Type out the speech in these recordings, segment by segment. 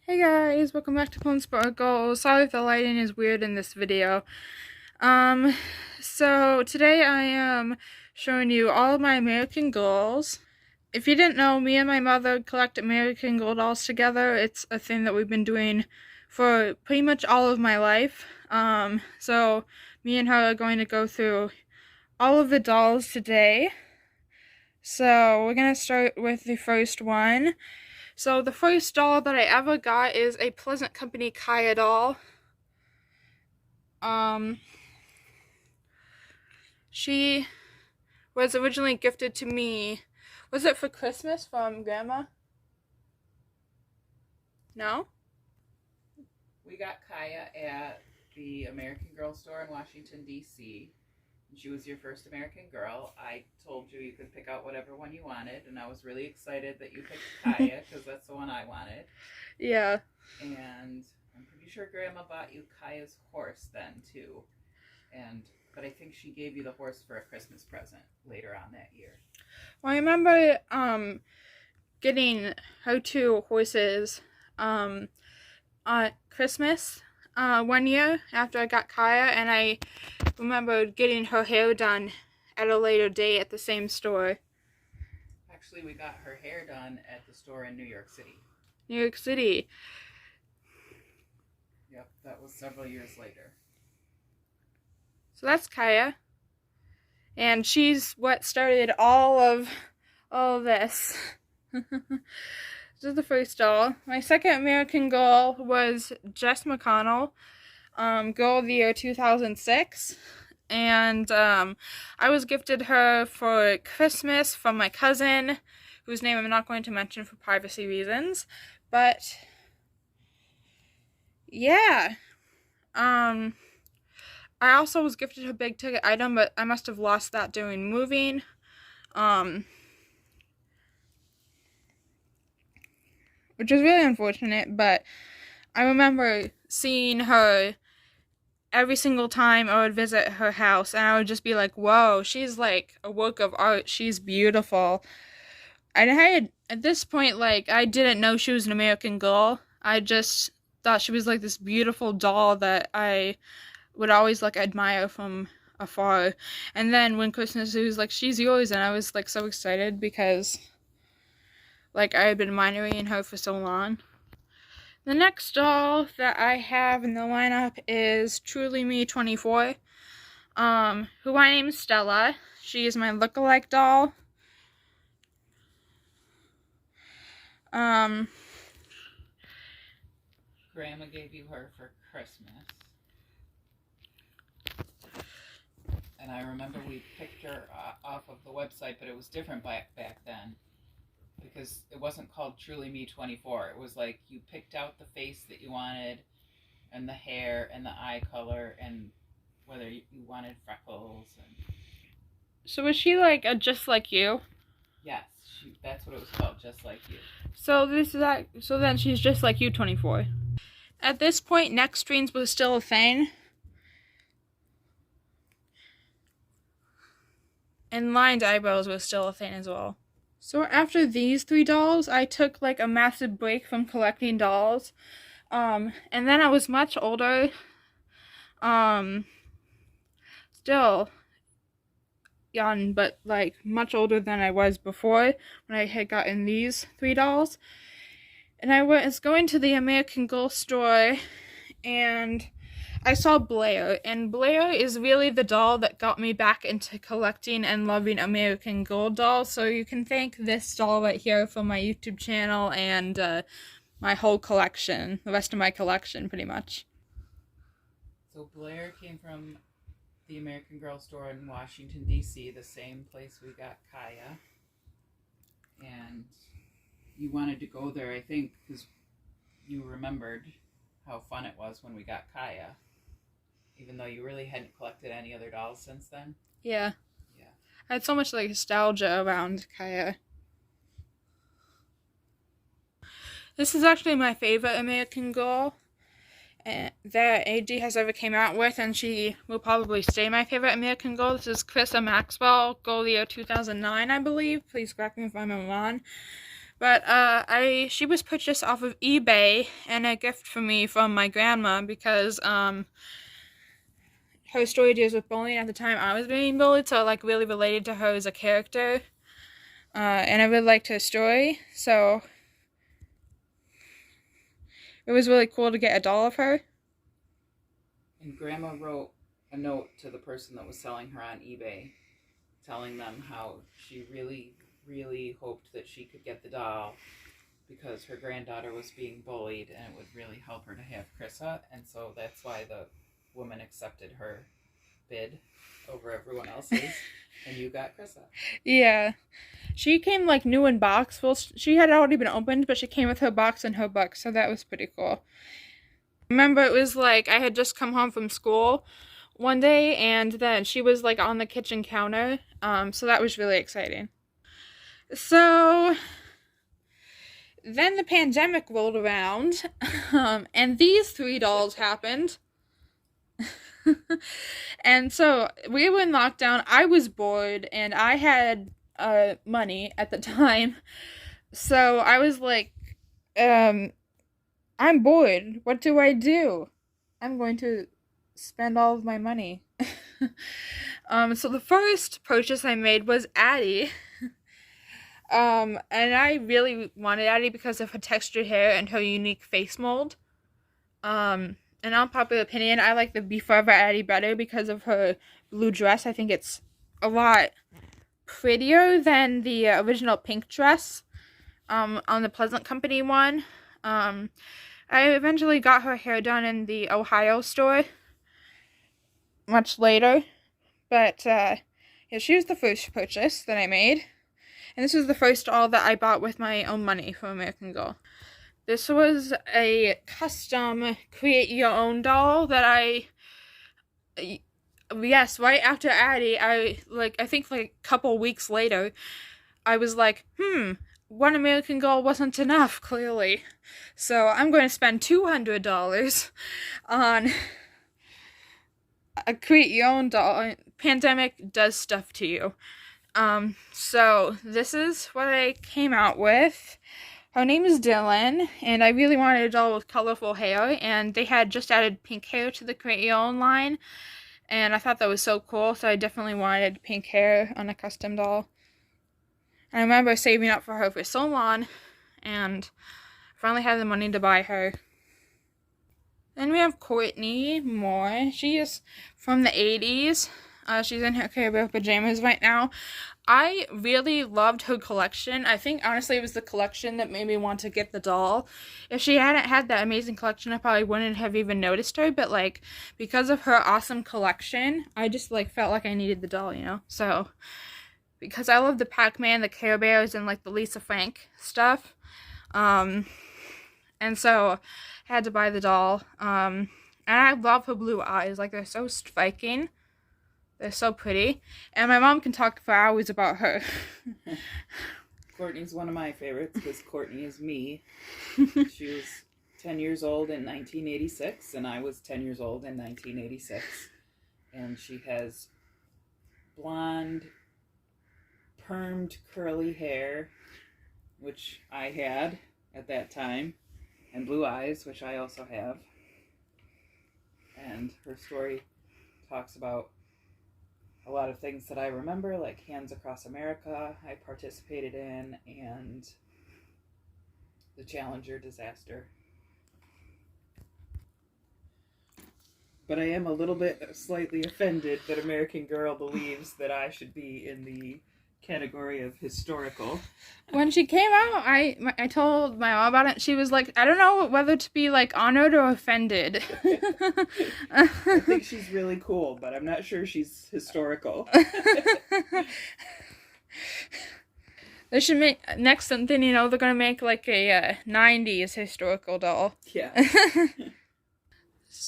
Hey guys, welcome back to Plum Sparkle. Sorry if the lighting is weird in this video. So today I am showing you all of my American Girls. If you didn't know, me and my mother collect American Girl dolls together. It's a thing that we've been doing for pretty much all of my life. So me and her are going to go through all of the dolls today. So we're gonna start with the first one. So the first doll that I ever got is a Pleasant Company Kaya doll. She was originally gifted to me. Was it for Christmas from Grandma? No? We got Kaya at the American Girl store in Washington, D.C. She was your first American Girl. I told you could pick out whatever one you wanted, and I was really excited that you picked Kaya because that's the one I wanted. Yeah. And I'm pretty sure Grandma bought you Kaya's horse then, too. But I think she gave you the horse for a Christmas present later on that year. Well, I remember getting her two horses on Christmas one year after I got Kaya, and I remember getting her hair done at a later date at the same store. Actually, we got her hair done at the store in New York City. New York City. Yep, that was several years later. So that's Kaya. And she's what started all of this. This is the first doll. My second American Girl was Jess McConnell, Girl of the Year 2006. And I was gifted her for Christmas from my cousin, whose name I'm not going to mention for privacy reasons. But yeah. I also was gifted a big ticket item, but I must have lost that during moving. Which is really unfortunate, but I remember seeing her every single time I would visit her house, and I would just be like, whoa, she's like a work of art. She's beautiful. At this point, like, I didn't know she was an American Girl. I just thought she was like this beautiful doll that I would always like admire from afar. And then when Christmas, it was like, she's yours, and I was like so excited because like I had been admiring her for so long. The next doll that I have in the lineup is Truly Me 24, who I named Stella. She is my look-alike doll. Grandma gave you her for Christmas. And I remember we picked her off of the website, but it was different back then. Because it wasn't called Truly Me 24. It was like you picked out the face that you wanted, and the hair, and the eye color, and whether you wanted freckles. So was she like a Just Like You? Yes, that's what it was called, Just Like You. So then she's Just Like You 24. At this point, neck streams was still a thing. And lined eyebrows was still a thing as well. So after these three dolls, I took like a massive break from collecting dolls. And then I was much older. Still young, but like much older than I was before when I had gotten these three dolls. And I was going to the American Girl store, and I saw Blair, and Blair is really the doll that got me back into collecting and loving American Girl dolls, so you can thank this doll right here for my YouTube channel and my whole collection, the rest of my collection, pretty much. So Blair came from the American Girl store in Washington, D.C., the same place we got Kaya, and you wanted to go there, I think, because you remembered how fun it was when we got Kaya. Even though you really hadn't collected any other dolls since then? Yeah. Yeah. I had so much like nostalgia around Kaya. This is actually my favorite American Girl that AD has ever came out with, and she will probably stay my favorite American Girl. This is Carissa Maxwell, Girl of the Year 2009, I believe. Please correct me if I'm wrong. But she was purchased off of eBay and a gift for me from my grandma because her story deals with bullying at the time I was being bullied, so like really related to her as a character. And I really liked her story, so it was really cool to get a doll of her. And Grandma wrote a note to the person that was selling her on eBay, telling them how she really, really hoped that she could get the doll because her granddaughter was being bullied and it would really help her to have Krissa. And so that's why the woman accepted her bid over everyone else's, and you got Krissa. Yeah. She came like new in box. Well, she had already been opened, but she came with her box and her book, so that was pretty cool. Remember, it was like I had just come home from school one day, and then she was like on the kitchen counter, so that was really exciting. So then the pandemic rolled around, and these 3 dolls happened. And so we were in lockdown. I was bored, and I had money at the time. So I was like, I'm bored. What do I do? I'm going to spend all of my money. So the first purchase I made was Addie. And I really wanted Addie because of her textured hair and her unique face mold. An unpopular opinion, I like the Be Forever Addie better because of her blue dress. I think it's a lot prettier than the original pink dress on the Pleasant Company one. I eventually got her hair done in the Ohio store much later, but yeah, she was the first purchase that I made, and this was the first doll that I bought with my own money from American Girl. This was a custom create-your-own doll that yes, right after Addie, I think like a couple weeks later, I was like, one American Girl wasn't enough, clearly. So I'm going to spend $200 on a create-your-own doll. Pandemic does stuff to you. So this is what I came out with. Her name is Dylan, and I really wanted a doll with colorful hair, and they had just added pink hair to the Create Your Own line, and I thought that was so cool, so I definitely wanted pink hair on a custom doll. And I remember saving up for her for so long, and finally had the money to buy her. Then we have Courtney Moore. She is from the 80s. She's in her Care Bear pajamas right now. I really loved her collection. I think, honestly, it was the collection that made me want to get the doll. If she hadn't had that amazing collection, I probably wouldn't have even noticed her. But, like, because of her awesome collection, I just, like, felt like I needed the doll, you know? So, because I love the Pac-Man, the Care Bears, and, like, the Lisa Frank stuff. And so I had to buy the doll. And I love her blue eyes. Like, they're so striking. They're so pretty. And my mom can talk for hours about her. Courtney's one of my favorites because Courtney is me. She was 10 years old in 1986, and I was 10 years old in 1986. And she has blonde, permed, curly hair, which I had at that time, and blue eyes, which I also have. And her story talks about a lot of things that I remember, like Hands Across America I participated in, and the Challenger disaster. But I am a little bit slightly offended that American Girl believes that I should be in the category of historical. When she came out, I told my mom about it. She was like, I don't know whether to be like honored or offended. I think she's really cool, but I'm not sure she's historical. They should make next something, you know, they're gonna make like a 90s historical doll. Yeah.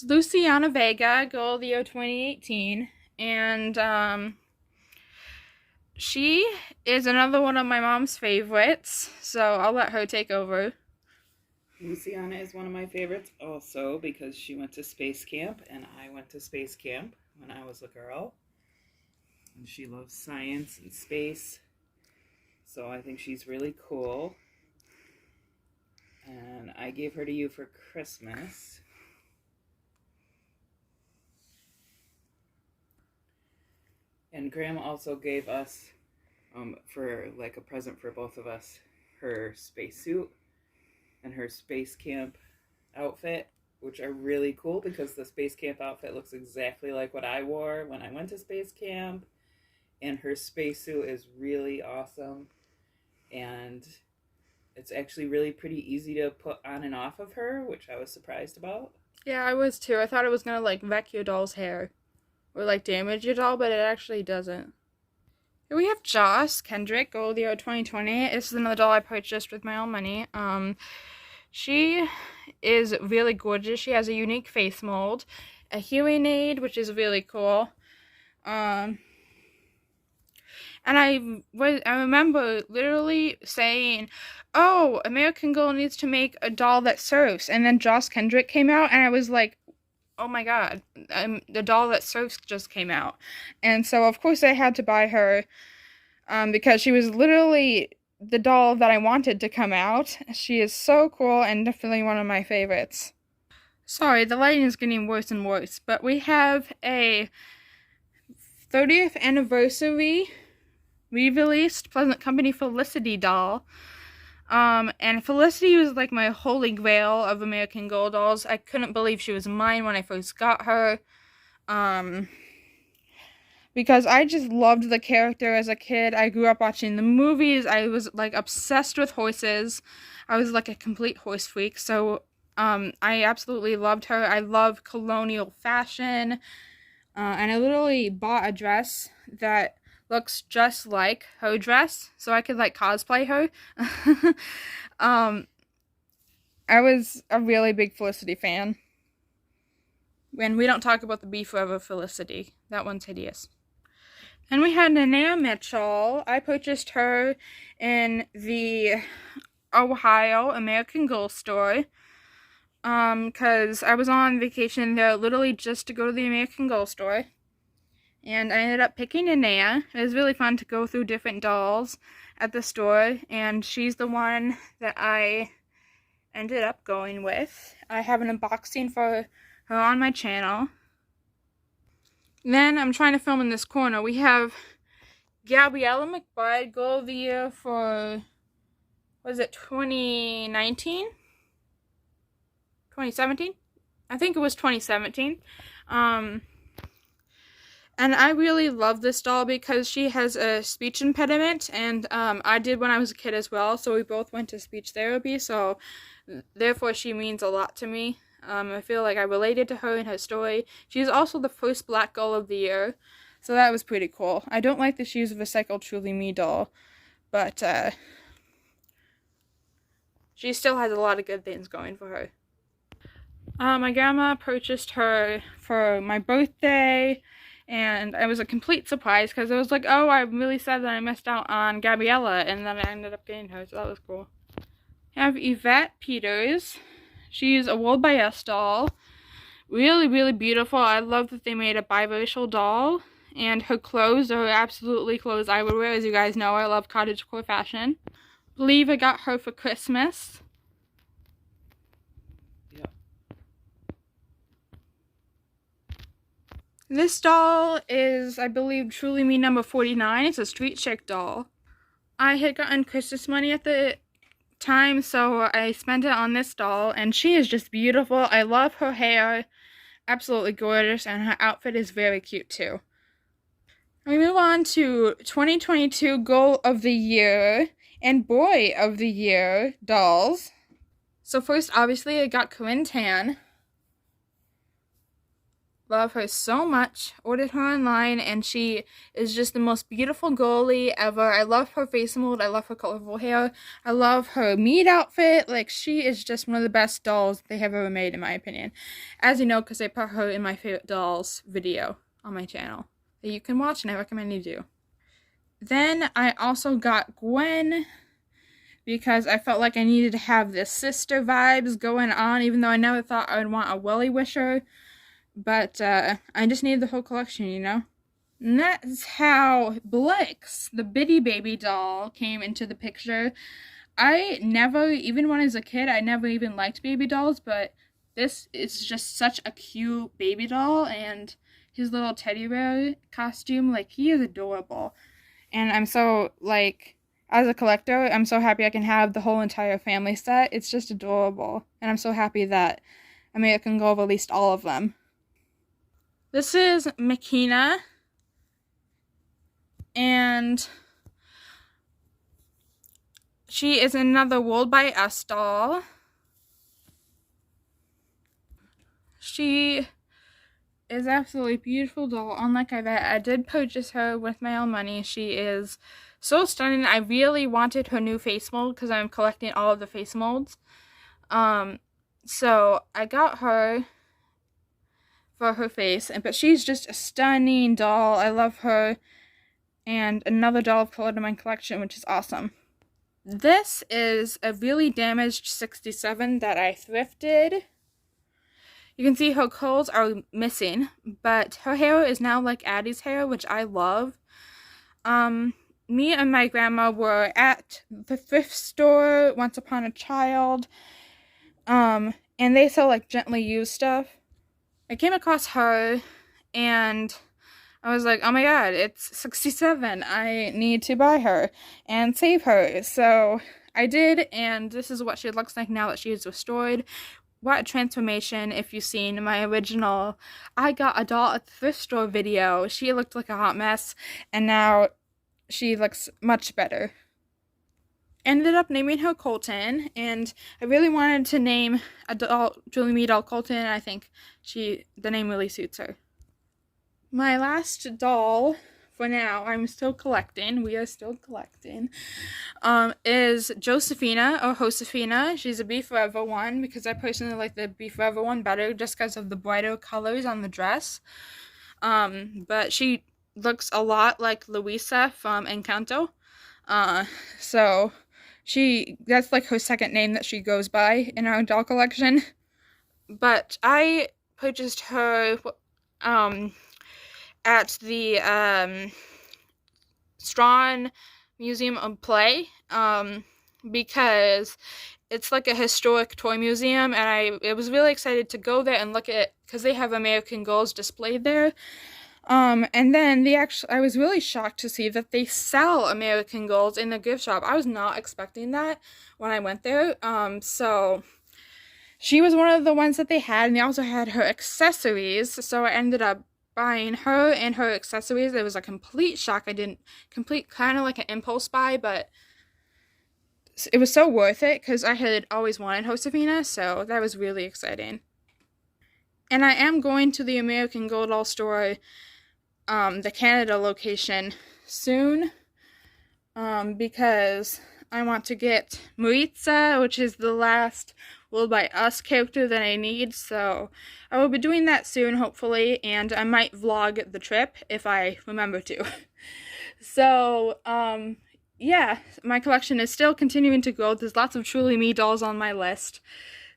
Luciana Vega, Girl of the Year 2018, and she is another one of my mom's favorites, so I'll let her take over. Luciana is one of my favorites also because she went to space camp, and I went to space camp when I was a girl. And she loves science and space, so I think she's really cool. And I gave her to you for Christmas. And Grandma also gave us, for like a present for both of us, her spacesuit and her space camp outfit, which are really cool because the space camp outfit looks exactly like what I wore when I went to space camp. And her spacesuit is really awesome. And it's actually really pretty easy to put on and off of her, which I was surprised about. Yeah, I was too. I thought it was gonna like wreck your doll's hair or like damage your doll, but it actually doesn't. Here we have Joss Kendrick, Goal of the Year 2020. This is another doll I purchased with my own money. She is really gorgeous. She has a unique face mold, a hearing aid, which is really cool. And I remember literally saying, "Oh, American Girl needs to make a doll that surfs." And then Joss Kendrick came out, and I was like, "Oh my God, the doll that surfs just came out." And so of course I had to buy her, because she was literally the doll that I wanted to come out. She is so cool and definitely one of my favorites. Sorry, the lighting is getting worse and worse, but we have a 30th anniversary re-released Pleasant Company Felicity doll. And Felicity was like my holy grail of American Girl dolls. I couldn't believe she was mine when I first got her. Because I just loved the character as a kid. I grew up watching the movies. I was like obsessed with horses. I was like a complete horse freak. So I absolutely loved her. I love colonial fashion. And I literally bought a dress that looks just like her dress, so I could like cosplay her. I was a really big Felicity fan. And we don't talk about the Be Forever Felicity. That one's hideous. And we had Nanea Mitchell. I purchased her in the Ohio American Girl store. Because I was on vacation there literally just to go to the American Girl store. And I ended up picking Nanea. It was really fun to go through different dolls at the store, and she's the one that I ended up going with. I have an unboxing for her on my channel. Then I'm trying to film in this corner. We have Gabriella McBride, Girl of the Year for, was it 2019? 2017? I think it was 2017. And I really love this doll because she has a speech impediment, and I did when I was a kid as well, so we both went to speech therapy, so therefore she means a lot to me. I feel like I related to her and her story. She's also the first Black Girl of the Year, so that was pretty cool. I don't like that she's a recycled Truly Me doll, but she still has a lot of good things going for her. My grandma purchased her for my birthday, and it was a complete surprise because it was like, oh, I'm really sad that I missed out on Gabriella, and then I ended up getting her, so that was cool. I have Yvette Peters. She's a World by Us doll. Really, really beautiful. I love that they made a biracial doll, and her clothes are absolutely clothes I would wear. As you guys know, I love cottagecore fashion. I believe I got her for Christmas. This doll is, I believe, Truly Me number 49. It's a Street Chic doll. I had gotten Christmas money at the time, so I spent it on this doll, and she is just beautiful. I love her hair. Absolutely gorgeous, and her outfit is very cute, too. We move on to 2022 Girl of the Year and Boy of the Year dolls. So first, obviously, I got Corinne Tan. Love her so much. Ordered her online, and she is just the most beautiful girly ever. I love her face mold. I love her colorful hair. I love her meat outfit. Like, she is just one of the best dolls they have ever made, in my opinion. As you know, because I put her in my favorite dolls video on my channel that you can watch, and I recommend you do. Then I also got Gwen, because I felt like I needed to have the sister vibes going on, even though I never thought I would want a Welly Wisher. But I just needed the whole collection, you know? And that's how Blix, the Bitty Baby doll, came into the picture. I never, even when I was a kid, I never even liked baby dolls, but this is just such a cute baby doll, and his little teddy bear costume, like, he is adorable. And I'm so, like, as a collector, I'm so happy I can have the whole entire family set. It's just adorable. And I'm so happy that American Girl released all of them. This is Makina, and she is another World by Us doll. She is absolutely beautiful doll. Unlike I did purchase her with my own money. She is so stunning. I really wanted her new face mold because I'm collecting all of the face molds. So I got her for her face, but she's just a stunning doll. I love her. And another doll I've pulled in my collection, which is awesome. This is a really damaged 67 that I thrifted. You can see her curls are missing, but her hair is now like Addie's hair, which I love. Me and my grandma were at the thrift store once upon a child, and they sell like gently used stuff. I came across her, and I was like, oh my god, it's 67. I need to buy her and save her. So I did, and this is what she looks like now that she is restored. What a transformation. If you've seen my original I got a doll at the thrift store video, she looked like a hot mess, and now she looks much better. Ended up naming her Colton, and I really wanted to name a doll, Julie Me doll, Colton. I think the name really suits her. My last doll, for now, I'm still collecting, we are still collecting, is Josephina, or Josefina. She's a Be Forever one, because I personally like the Be Forever one better, just because of the brighter colors on the dress. But she looks a lot like Luisa from Encanto. So that's like her second name that she goes by in our doll collection. But I purchased her, at the Strawn Museum of Play, because it's like a historic toy museum, and I was really excited to go there and look at, because they have American Girls displayed there. And then I was really shocked to see that they sell American Girls in the gift shop. I was not expecting that when I went there. So she was one of the ones that they had, and they also had her accessories, so I ended up buying her and her accessories. It was a complete shock. Kind of like an impulse buy, but it was so worth it because I had always wanted Josefina, so that was really exciting. And I am going to the American Girl doll store, the Canada location, soon, because I want to get Maritza, which is the last World by Us character that I need, so I will be doing that soon, hopefully, and I might vlog the trip if I remember to. So, yeah, my collection is still continuing to grow. There's lots of Truly Me dolls on my list.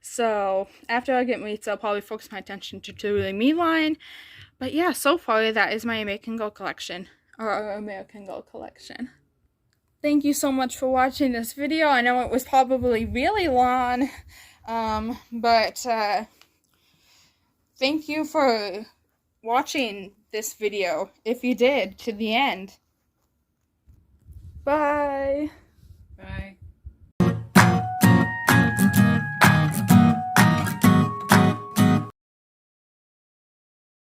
So, after I get Maritza, I'll probably focus my attention to Truly Me line. But yeah, so far, that is my American Girl collection, or our American Girl collection. Thank you so much for watching this video. I know it was probably really long, but thank you for watching this video, if you did, to the end. Bye!